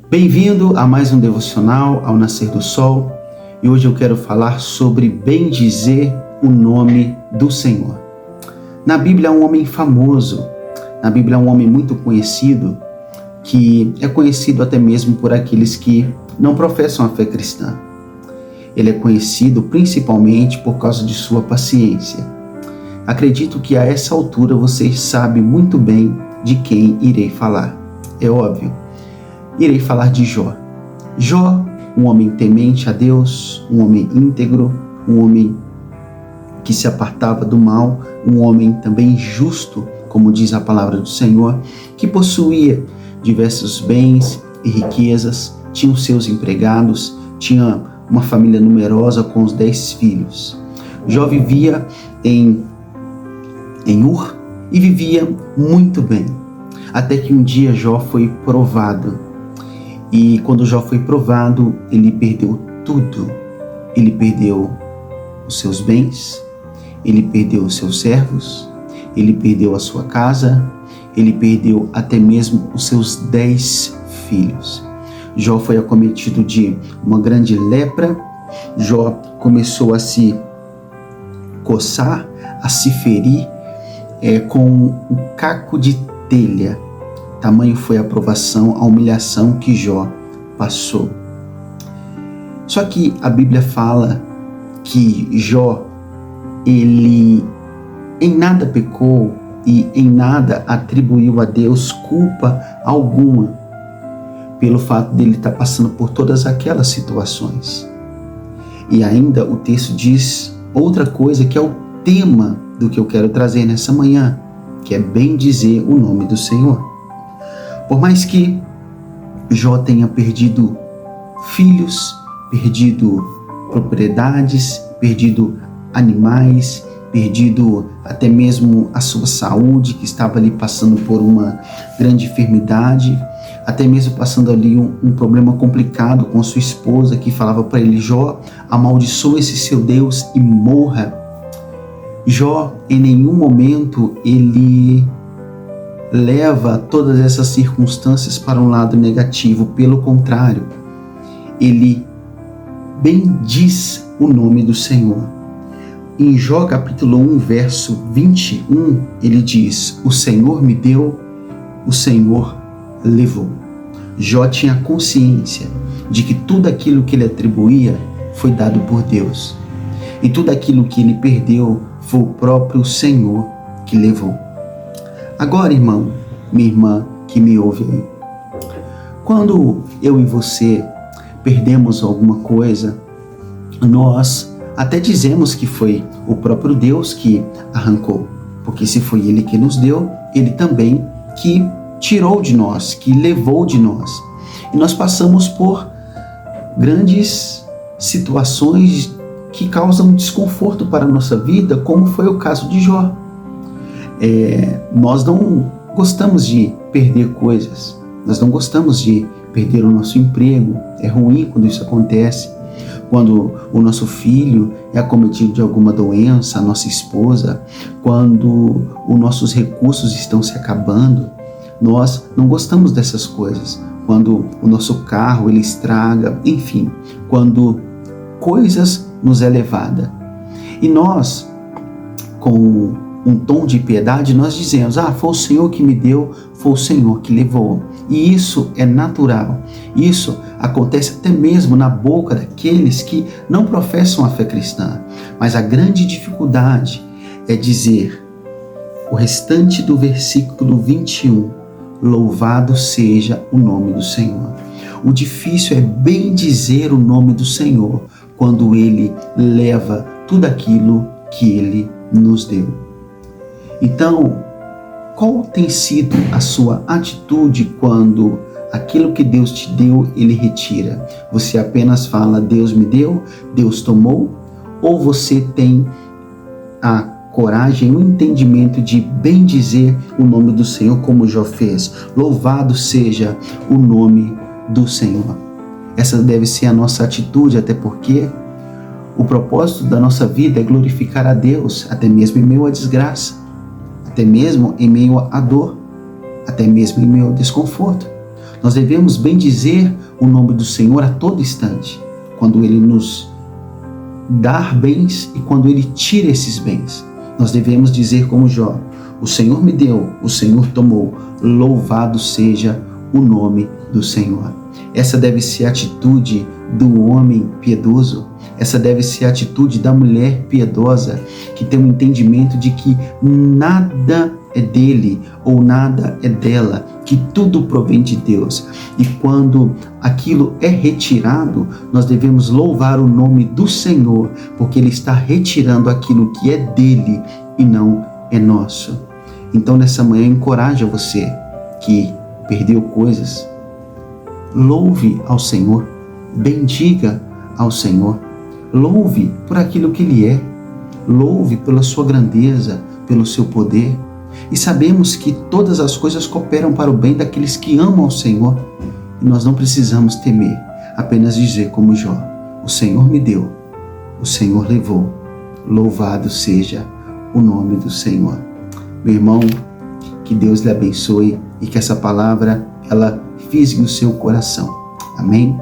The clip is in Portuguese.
Bem-vindo a mais um devocional ao nascer do sol, e hoje eu quero falar sobre bendizer o nome do Senhor. Na Bíblia há um homem famoso, na Bíblia há um homem muito conhecido, que é conhecido até mesmo por aqueles que não professam a fé cristã. Ele é conhecido principalmente por causa de sua paciência. Acredito que a essa altura você sabe muito bem de quem irei falar. É óbvio. Irei falar de Jó. Jó, um homem temente a Deus, um homem íntegro, um homem que se apartava do mal, um homem também justo, como diz a palavra do Senhor, que possuía diversos bens e riquezas, tinha os seus empregados, tinha uma família numerosa com os 10 filhos. Jó vivia em Ur e vivia muito bem, até que um dia Jó foi provado. E quando Jó foi provado, ele perdeu tudo. Ele perdeu os seus bens, ele perdeu os seus servos, ele perdeu a sua casa, ele perdeu até mesmo os seus 10 filhos. Jó foi acometido de uma grande lepra. Jó começou a se coçar, a se ferir com um caco de telha. Tamanho foi a provação, a humilhação que Jó passou. Só que a Bíblia fala que Jó, ele em nada pecou e em nada atribuiu a Deus culpa alguma pelo fato dele estar passando por todas aquelas situações. E ainda o texto diz outra coisa que é o tema do que eu quero trazer nessa manhã, que é bendizer o nome do Senhor. Por mais que Jó tenha perdido filhos, perdido propriedades, perdido animais, perdido até mesmo a sua saúde, que estava ali passando por uma grande enfermidade, até mesmo passando ali um problema complicado com sua esposa, que falava para ele: Jó, amaldiçoa esse seu Deus e morra. Jó, em nenhum momento, ele leva todas essas circunstâncias para um lado negativo. Pelo contrário, ele bendiz o nome do Senhor. Em Jó capítulo 1, verso 21, ele diz: o Senhor me deu, o Senhor levou. Jó tinha consciência de que tudo aquilo que ele atribuía foi dado por Deus. E tudo aquilo que ele perdeu foi o próprio Senhor que levou. Agora, irmão, minha irmã que me ouve aí, quando eu e você perdemos alguma coisa, nós até dizemos que foi o próprio Deus que arrancou, porque se foi Ele que nos deu, Ele também que tirou de nós, que levou de nós. E nós passamos por grandes situações que causam desconforto para a nossa vida, como foi o caso de Jó. Nós não gostamos de perder coisas, nós não gostamos de perder o nosso emprego. É ruim quando isso acontece, quando o nosso filho é acometido de alguma doença, a nossa esposa, quando os nossos recursos estão se acabando. Nós não gostamos dessas coisas, quando o nosso carro ele estraga, enfim, quando coisas nos é levada. E nós, com um tom de piedade, nós dizemos: foi o Senhor que me deu, foi o Senhor que levou. E isso é natural. Isso acontece até mesmo na boca daqueles que não professam a fé cristã. Mas a grande dificuldade é dizer o restante do versículo 21, louvado seja o nome do Senhor. O difícil é bendizer o nome do Senhor quando Ele leva tudo aquilo que Ele nos deu. Então, qual tem sido a sua atitude quando aquilo que Deus te deu, Ele retira? Você apenas fala: Deus me deu, Deus tomou? Ou você tem a coragem, o entendimento de bendizer o nome do Senhor, como Jó fez? Louvado seja o nome do Senhor. Essa deve ser a nossa atitude, até porque o propósito da nossa vida é glorificar a Deus, até mesmo em meio à desgraça, até mesmo em meio à dor, até mesmo em meio ao desconforto. Nós devemos bendizer o nome do Senhor a todo instante, quando Ele nos dá bens e quando Ele tira esses bens. Nós devemos dizer como Jó: o Senhor me deu, o Senhor tomou, louvado seja o nome do Senhor. Essa deve ser a atitude do homem piedoso, essa deve ser a atitude da mulher piedosa, que tem um entendimento de que nada é dele ou nada é dela, que tudo provém de Deus. E quando aquilo é retirado, nós devemos louvar o nome do Senhor, porque Ele está retirando aquilo que é dele e não é nosso. Então nessa manhã encoraja você que perdeu coisas, louve ao Senhor, bendiga ao Senhor, louve por aquilo que Ele é, louve pela sua grandeza, pelo seu poder. E sabemos que todas as coisas cooperam para o bem daqueles que amam ao Senhor. E nós não precisamos temer, apenas dizer como Jó: o Senhor me deu, o Senhor levou, louvado seja o nome do Senhor. Meu irmão, que Deus lhe abençoe e que essa palavra, ela fisgue o seu coração. Amém?